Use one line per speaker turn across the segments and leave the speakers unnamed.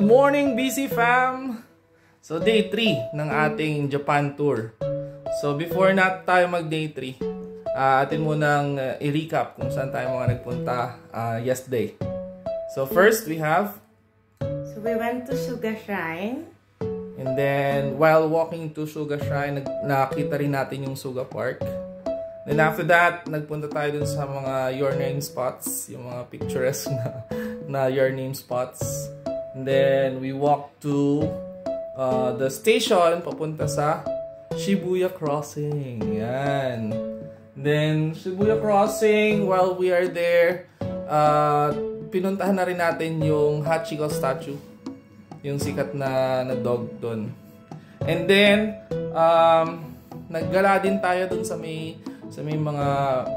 Good morning, BC fam! So, day 3 ng ating Japan tour. So, before na tayo mag day 3, atin munang i-recap kung saan tayo mga nagpunta yesterday. So, first we have...
So, we went to Suga Shrine.
And then, while walking to Suga Shrine, nakita rin natin yung Suga Park. Then after that, nagpunta tayo dun sa mga Your Name spots, yung mga picturesque na Your Name spots. And then, we walked to the station, papunta sa Shibuya Crossing. Yan. Then, Shibuya Crossing, while we are there, pinuntahan na rin natin yung Hachiko statue. Yung sikat na dog doon. And then, naggala din tayo doon sa may mga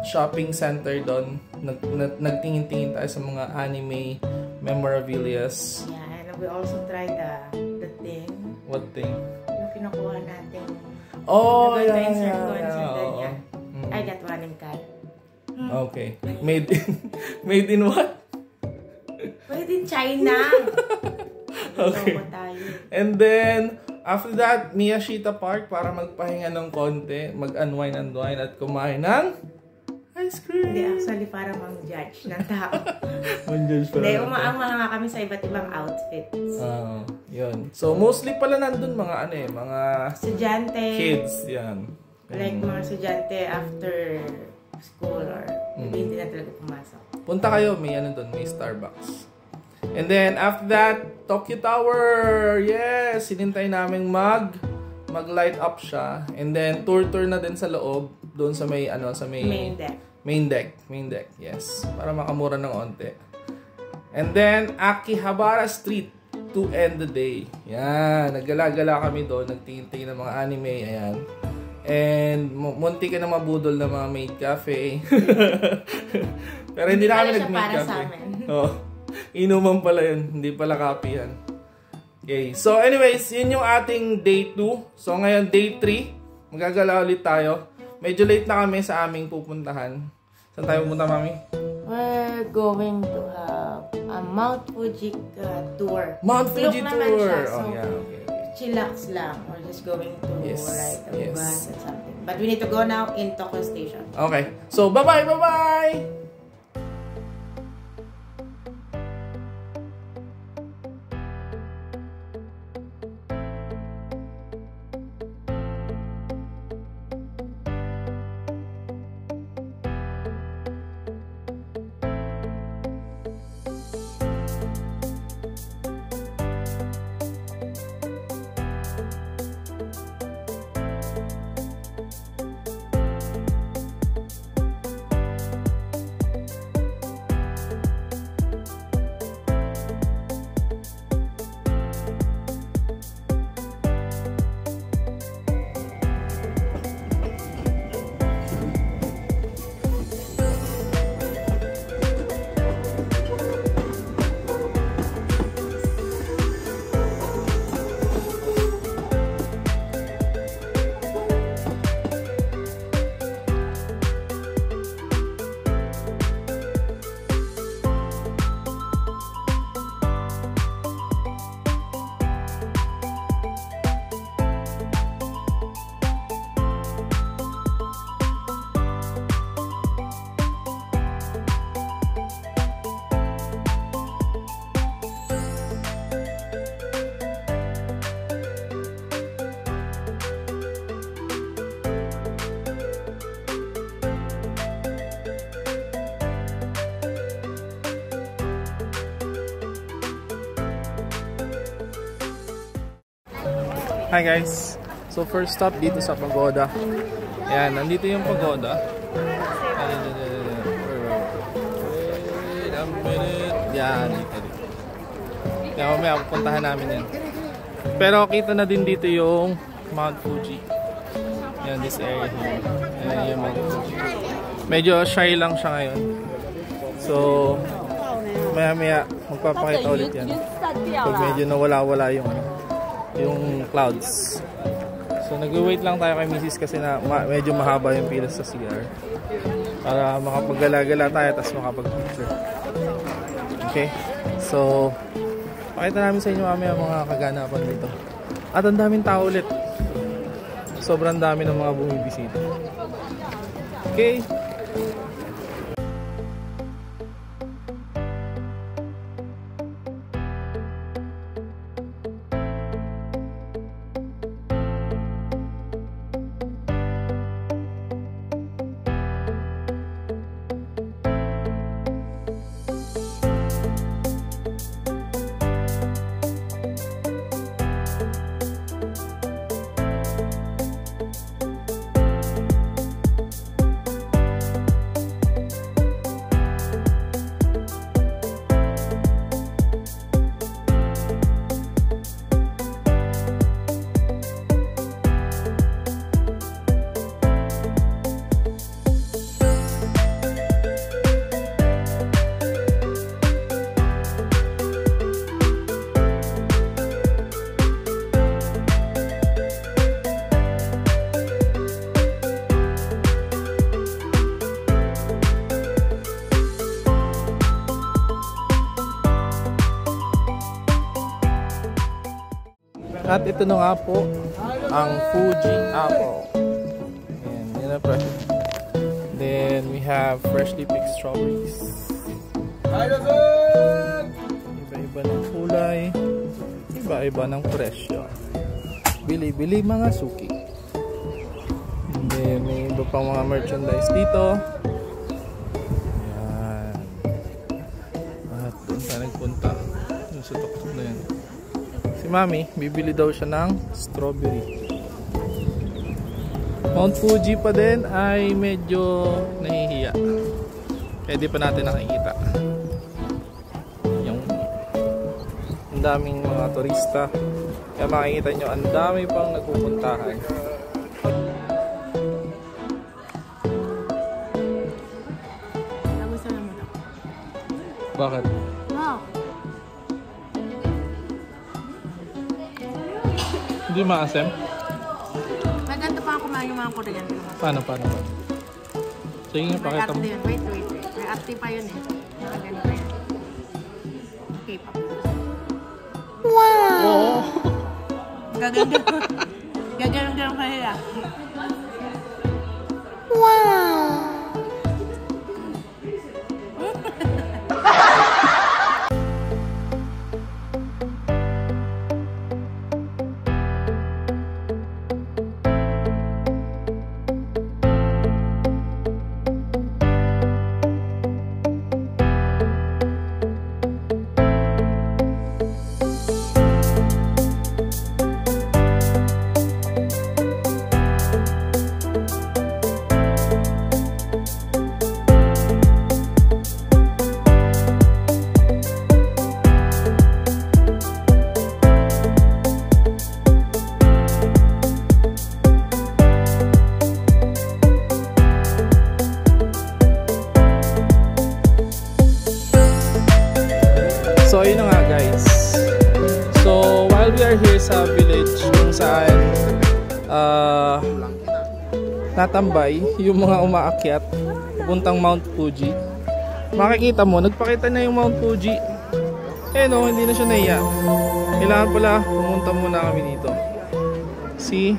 shopping center doon. Nagtingin-tingin tayo sa mga anime memorabilias.
Yeah, and we also tried the thing.
What thing?
Yung kinukuha natin.
Oh, yeah.
I got one in Kai.
Okay. Made in what?
Made in China.
Okay. And then, after that, Miyashita Park para magpahinga ng konti, mag-unwind at kumain ng ice cream.
Hindi, actually para mang-judge ng tao.
Mang-judge pala.
Hindi, umaanga nga kami sa iba't ibang outfits.
Yun. So, mostly pala nandun mga mga
estudyante.
Kids, yan.
Like mga estudyante after school or hindi na talaga pumasok.
Punta kayo, may doon, may Starbucks. And then, after that, Tokyo Tower! Yes! Sinintay namin mag-light up siya. And then, tour na din sa loob. Doon sa may,
Main deck.
Main deck, yes. Para makamura ng onte. And then, Akihabara Street to end the day. Yan. Naggala-gala kami doon. Nagtingin-tingin ng mga anime. Ayan. And, munti ka na mabudol ng mga maid cafe. Pero hindi na kami nag-maid cafe. Oh. Inuman pala yun. Hindi pala kapihan. Okay. So, anyways, yun yung ating day 2. So, ngayon, day 3. Magagala ulit tayo. Medyo late na kami sa aming pupuntahan. Saan tayo pupunta, Mami?
We're going to have a Mount Fuji tour.
Mount Fuji tour!
Siya, so
oh, yeah. Okay.
Chillax lang. We're just going to ride a bus or something. But we need to go now in Tokyo Station.
Okay. So, bye-bye! Bye-bye! Hi guys! So first stop dito sa pagoda. Ayan, nandito yung pagoda. Wait a minute. Yan, dito. Kaya mamaya pupuntahan namin yan. Pero kita na din dito yung Mount Fuji. Yan, this area here. Ayan yung Mount Fuji. Medyo shy lang siya ngayon. So, maya-maya magpapakita ulit yan. Pag medyo nawala-wala yung clouds. So nag-wait lang tayo kay Mrs. kasi na medyo mahaba yung pila sa CR. Para makapaggala-gala tayo tapos makapag-picture. Okay? So Pakita namin sa inyo mamaya mga kaganapan dito. At ang daming tao ulit. Sobrang dami ng mga bumibisita. Okay. At ito na nga po ang Fuji apple. And yun na pre. Then we have freshly picked strawberries. Iba-iba ng kulay, iba-iba ng presyo. Bili-bili mga suki. And then may iba pang mga merchandise dito. Ayan. At doon tayo nagpunta. Doon sa tuktok na yan. Si Mami, bibili daw siya ng strawberry. Mount Fuji pa din ay medyo nahihiya. Kaya di pa natin nakikita. Yung ang daming mga turista. Kaya makikita nyo, ang dami pang nagpupuntahan. Bakit? Hindi maasim?
Maganda pa ako kumain yung mga Korean.
Paano? Sige nga, pakita mo.
Wait. May arte pa yun eh. Maganda pa yan. Okay pa. Wow!
Oo.
Gaganda pa nila. Wow!
So yun na nga guys. So while we are here sa village kung saan natambay yung mga umaakyat papuntang Mount Fuji, makikita mo, nagpakita na yung Mount Fuji. Eh no, hindi na siya naiya. Kailangan pala pumunta muna kami dito. See?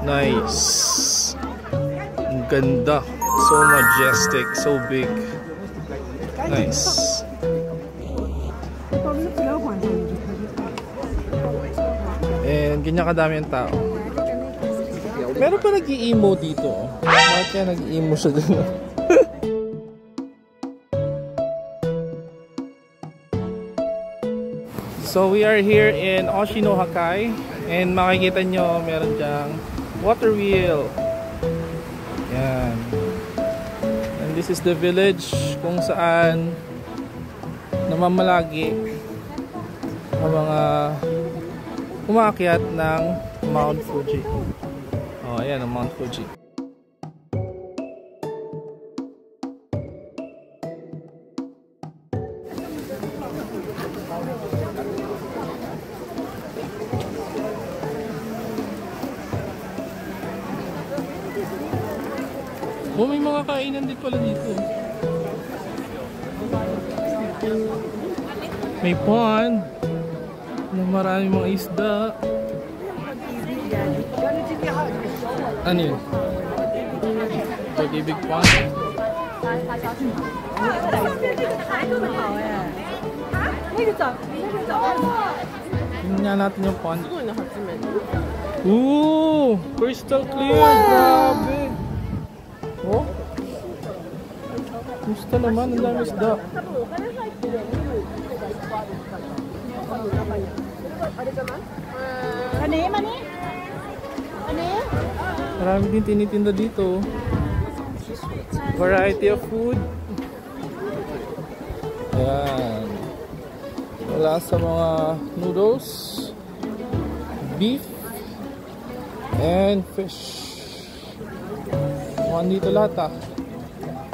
Nice. Ang ganda. So majestic, so big. Nice. And ganyan kadami ang tao. Meron pa nag-i-emo dito. Bakit kaya nag-i-emo siya dun? So we are here in Oshinohakai. And makikita nyo meron dyang water wheel. Yan. And this is the village kung saan namamalagi ang mga umaakyat ng Mount Fuji. Oh, ayan ang Mount Fuji. Oh, may mga kainan din pala dito. May pond. Maraming mga isda. Ano yun? Pag-ibig pond. Tingnan nga natin yung pond. Ooh! Crystal clear! Grabe! Oh? Gusto naman, ang dami isda. Marami din tinitinda dito. Variety of food. Ayan. Wala sa mga noodles, beef, and fish. Mga dito lahat ah.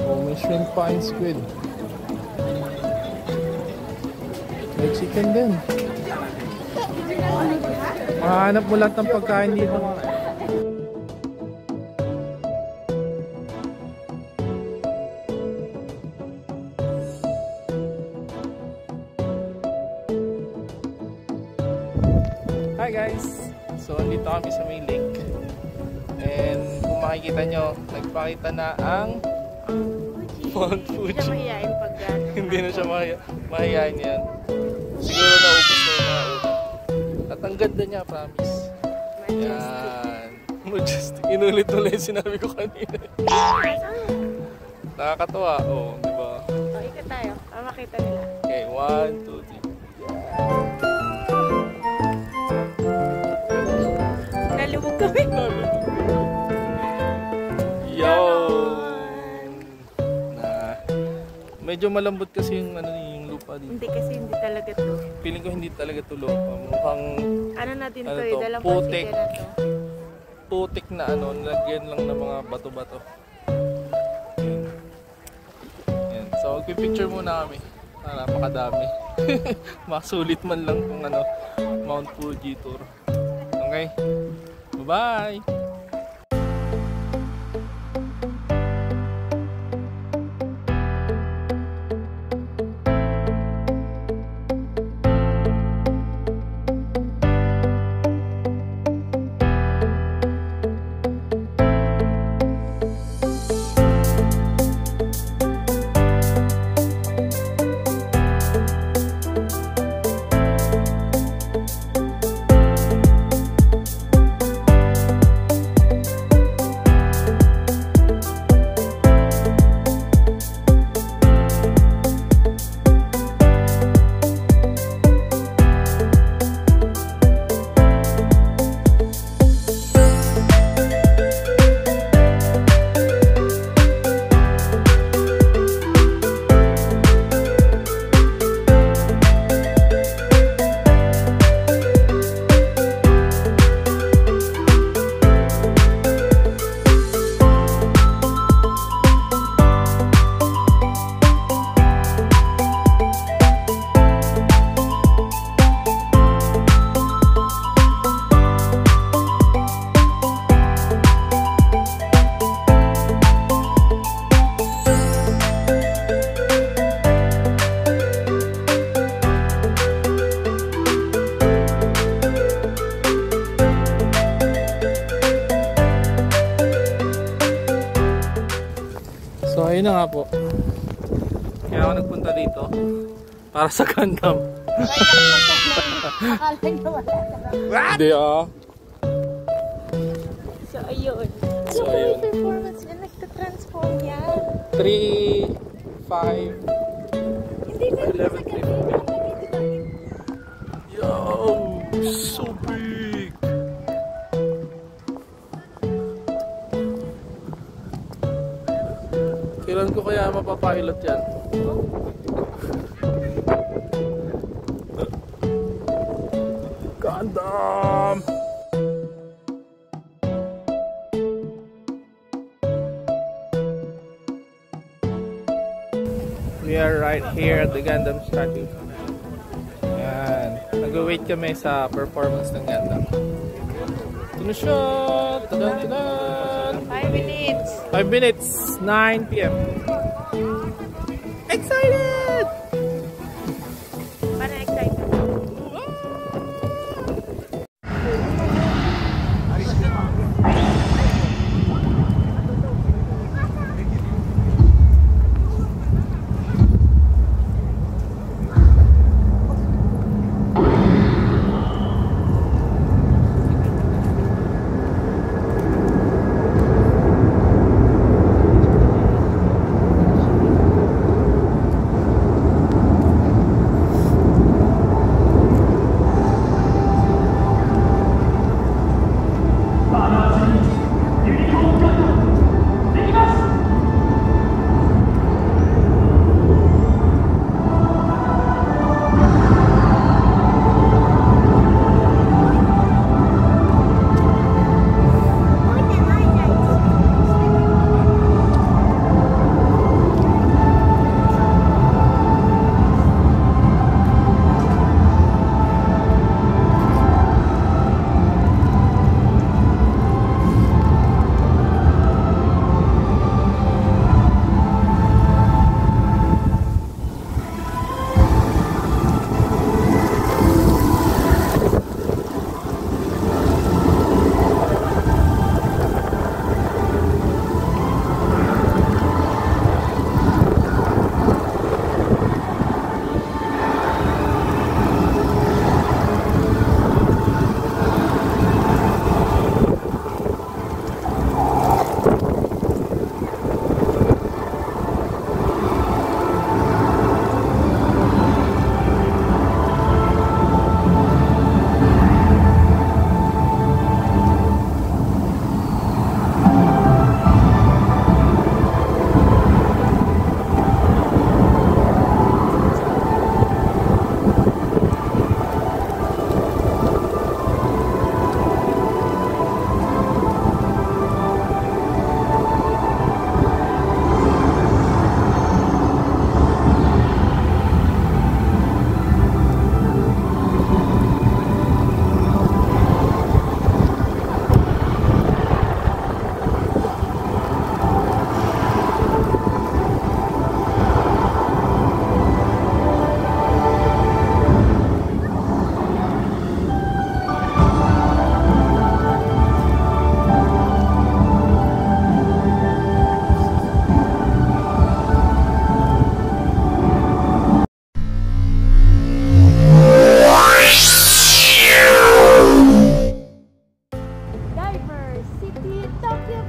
Oh, may shrimp pa and squid. May chicken din. Mahanap mo lahat ng pagkain dito. Hi guys! So, andito kami sa may lake. And kung makikita nyo, nagpakita na ang Mount Fuji.
Hindi na mahihain pag
Hindi na siya mahihain yan. Siguro naubos na yung mga ulo. At ang ganda niya, promise. Yan. Majestic. Inulit-ulit yung sinabi ko kanina. Nakakatawa. Oo, di ba?
O, ikot tayo. Para makita nila.
Okay, 1, 2, 3.
Nalubog kami.
Yo! Medyo malambot kasi yung ano yung lupa dito.
Hindi kasi hindi talaga to.
Feeling ko hindi talaga to lupa. Mukhang
ano natin
ano
to,
to,
dalang
putik.
na to.
Putik na ano, nilagyan lang ng mga bato-bato. Yan. Yan. So magpipicture muna kami. Napakadami. Masulit man lang kung ano, Mount Fuji tour. Okay? Bye-bye! So ayun na nga po. Kaya ako nagpunta dito para sa Gundam. Hindi ah.
So ayun.
So ayun.
Performance yan, nagka-transform yan.
3, 5,
Hindi na
11, 3. Yo! So big! Kailan ko kaya mapapilot yan? Gundam! We are right here at the Gundam starting. Ayan. Nag-wait kami sa performance ng Gundam. Ito na siya! Tadang tadang!
5 minutes.
5 minutes, 9 PM. Excited!
Para excited.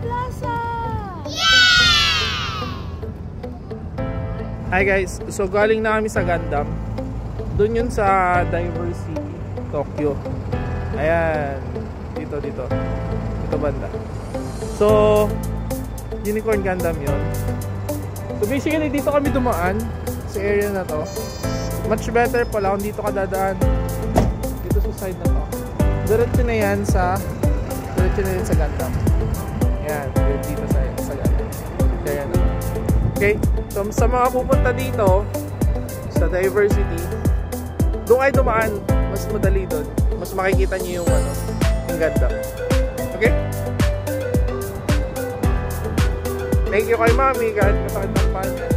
Plaza!
Hi guys, so galing na kami sa Gundam. Doon yun sa Diversity, Tokyo. Ayan, dito banda. So, Unicorn Gundam yun. So basically dito kami dumaan sa area na to. Much better pala kung dito ka dadaan. Dito sa side na to. Diretso na yan sa Gundam. Ayan, dito sa Gundam. Kaya na. Okay, so sa mga pupunta dito sa Diversity, doon kayo dumaan, mas madali doon. Mas makikita niyo yung Gundam. Okay? Thank you kay Mami kahit masakit ang paan niya.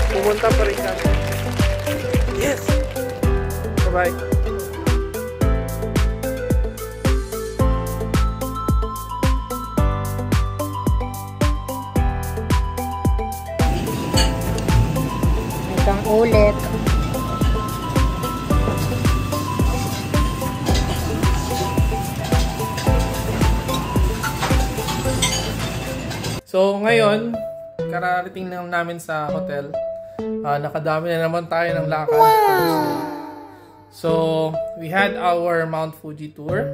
Pumunta pa rin kami. Yes! Bye-bye.
Ulit.
So ngayon, kararating lang namin sa hotel. Nakadami na naman tayo ng lakad. Wow. So we had our Mount Fuji tour.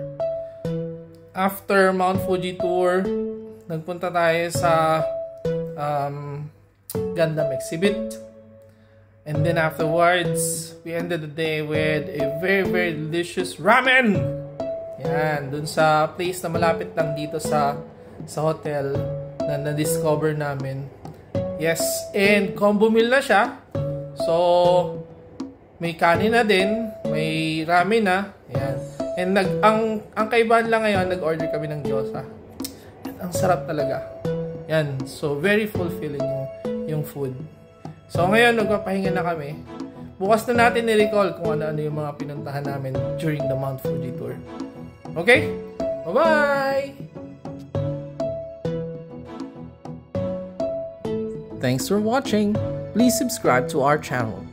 After Mount Fuji tour, nagpunta tayo sa Gundam exhibit. And then afterwards, we ended the day with a very, very delicious ramen! Yan, dun sa place na malapit lang dito sa hotel na na-discover namin. Yes, and combo meal na siya. So, may kanin na din, may ramen na. Yan. And ang kaibahan lang ngayon, nag-order kami ng gyoza. Ang sarap talaga. Yan, so very fulfilling yung food. So ngayon, nagpapahinga na kami. Bukas na natin i-recall kung ano-ano yung mga pinuntahan namin during the Mount Fuji tour. Okay? Bye-bye! Thanks for watching. Please subscribe to our channel.